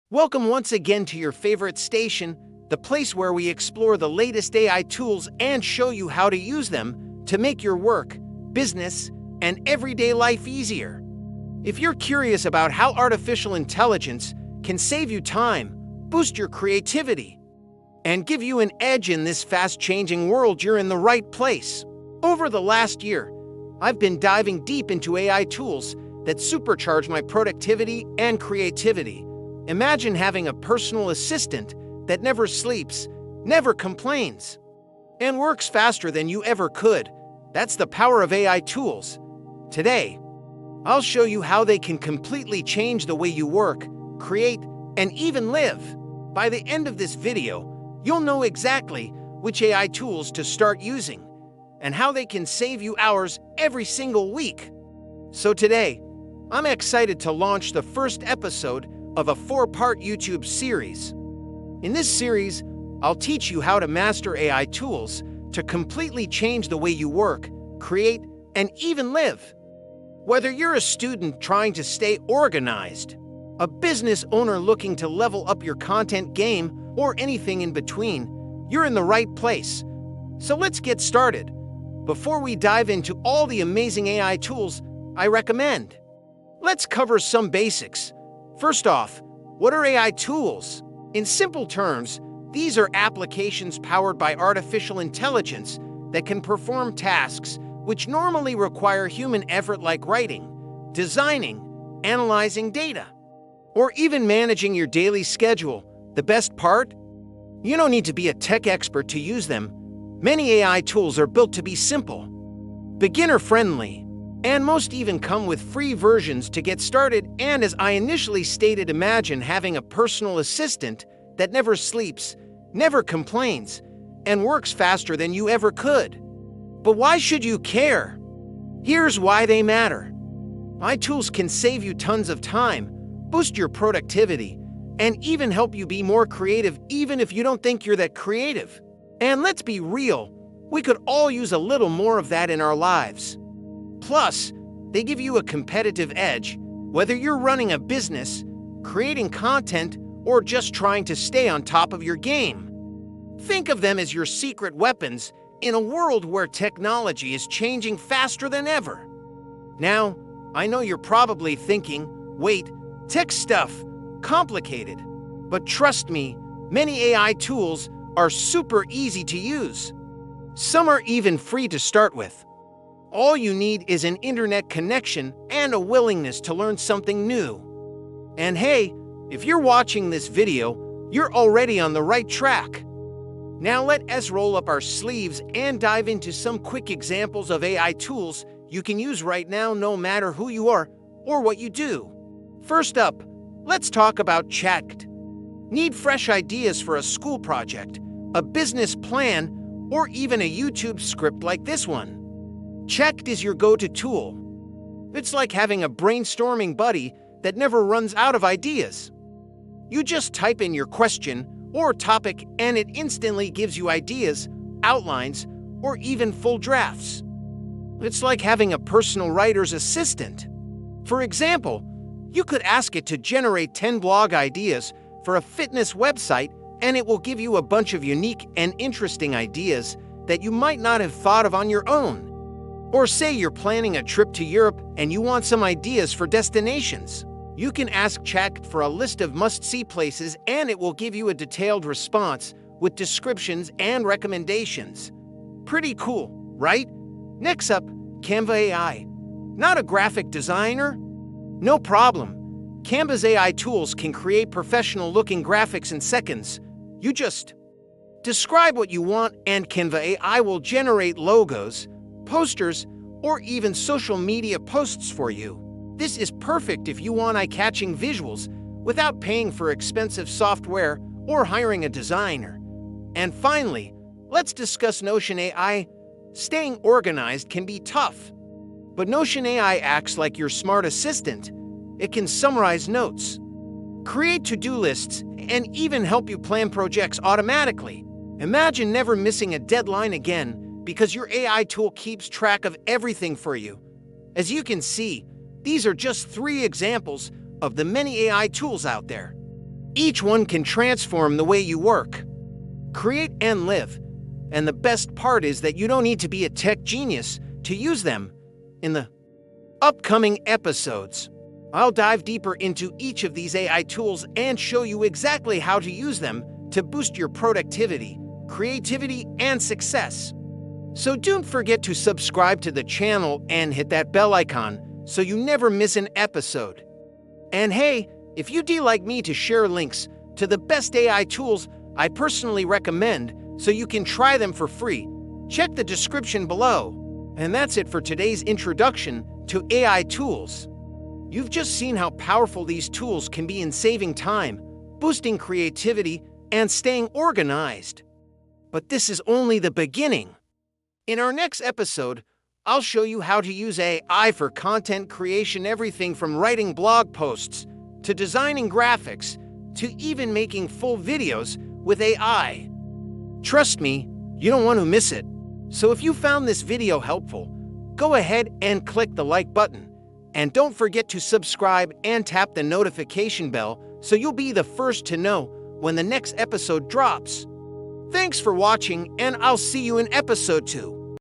Welcome once again to your favorite station, the place where we explore the latest AI tools and show you how to use them to make your work, business, and everyday life easier. If you're curious about how artificial intelligence can save you time, boost your creativity, and give you an edge in this fast-changing world, you're in the right place. Over the last year, I've been diving deep into AI tools that supercharge my productivity and creativity. Imagine having a personal assistant that never sleeps, never complains, and works faster than you ever could. That's the power of AI tools. Today, I'll show you how they can completely change the way you work, create, and even live. By the end of this video, you'll know exactly which AI tools to start using and how they can save you hours every single week. So today, I'm excited to launch the first episode of a 4-part YouTube series. In this series, I'll teach you how to master AI tools to completely change the way you work, create, and even live. Whether you're a student trying to stay organized, a business owner looking to level up your content game, or anything in between, you're in the right place. So let's get started. Before we dive into all the amazing AI tools I recommend, let's cover some basics. First off, what are AI tools? In simple terms, these are applications powered by artificial intelligence that can perform tasks which normally require human effort, like writing, designing, analyzing data, or even managing your daily schedule. The best part? You don't need to be a tech expert to use them. Many AI tools are built to be simple, beginner-friendly, and most even come with free versions to get started. And as I initially stated, imagine having a personal assistant that never sleeps, never complains, and works faster than you ever could. But why should you care? Here's why they matter. AI tools can save you tons of time, boost your productivity, and even help you be more creative, even if you don't think you're that creative. And let's be real, we could all use a little more of that in our lives. Plus, they give you a competitive edge, whether you're running a business, creating content, or just trying to stay on top of your game. Think of them as your secret weapons in a world where technology is changing faster than ever. Now, I know you're probably thinking, wait, tech stuff, complicated. But trust me, many AI tools are super easy to use. Some are even free to start with. All you need is an internet connection and a willingness to learn something new. And hey, if you're watching this video, you're already on the right track. Now let us roll up our sleeves and dive into some quick examples of AI tools you can use right now, no matter who you are or what you do. First up, let's talk about Chat. Need fresh ideas for a school project, a business plan, or even a YouTube script like this one? Chat is your go-to tool. It's like having a brainstorming buddy that never runs out of ideas. You just type in your question or topic and it instantly gives you ideas, outlines, or even full drafts. It's like having a personal writer's assistant. For example, you could ask it to generate 10 blog ideas for a fitness website, and it will give you a bunch of unique and interesting ideas that you might not have thought of on your own. Or say you're planning a trip to Europe and you want some ideas for destinations. You can ask Chat for a list of must-see places and it will give you a detailed response with descriptions and recommendations. Pretty cool, right? Next up, Canva AI. Not a graphic designer? No problem. Canva's AI tools can create professional-looking graphics in seconds. You just describe what you want and Canva AI will generate logos, posters, or even social media posts for you. This is perfect if you want eye-catching visuals without paying for expensive software or hiring a designer. And finally, let's discuss Notion AI. Staying organized can be tough, but Notion AI acts like your smart assistant. It can summarize notes, create to-do lists, and even help you plan projects automatically. Imagine never missing a deadline again, because your AI tool keeps track of everything for you. As you can see, these are just 3 examples of the many AI tools out there. Each one can transform the way you work, create, and live. And the best part is that you don't need to be a tech genius to use them. In the upcoming episodes, I'll dive deeper into each of these AI tools and show you exactly how to use them to boost your productivity, creativity, and success. So don't forget to subscribe to the channel and hit that bell icon so you never miss an episode. And hey, if you'd like me to share links to the best AI tools I personally recommend so you can try them for free, check the description below. And that's it for today's introduction to AI tools. You've just seen how powerful these tools can be in saving time, boosting creativity, and staying organized. But this is only the beginning. In our next episode, I'll show you how to use AI for content creation, everything from writing blog posts to designing graphics to even making full videos with AI. Trust me, you don't want to miss it. So if you found this video helpful, go ahead and click the like button. And don't forget to subscribe and tap the notification bell so you'll be the first to know when the next episode drops. Thanks for watching, and I'll see you in episode 2.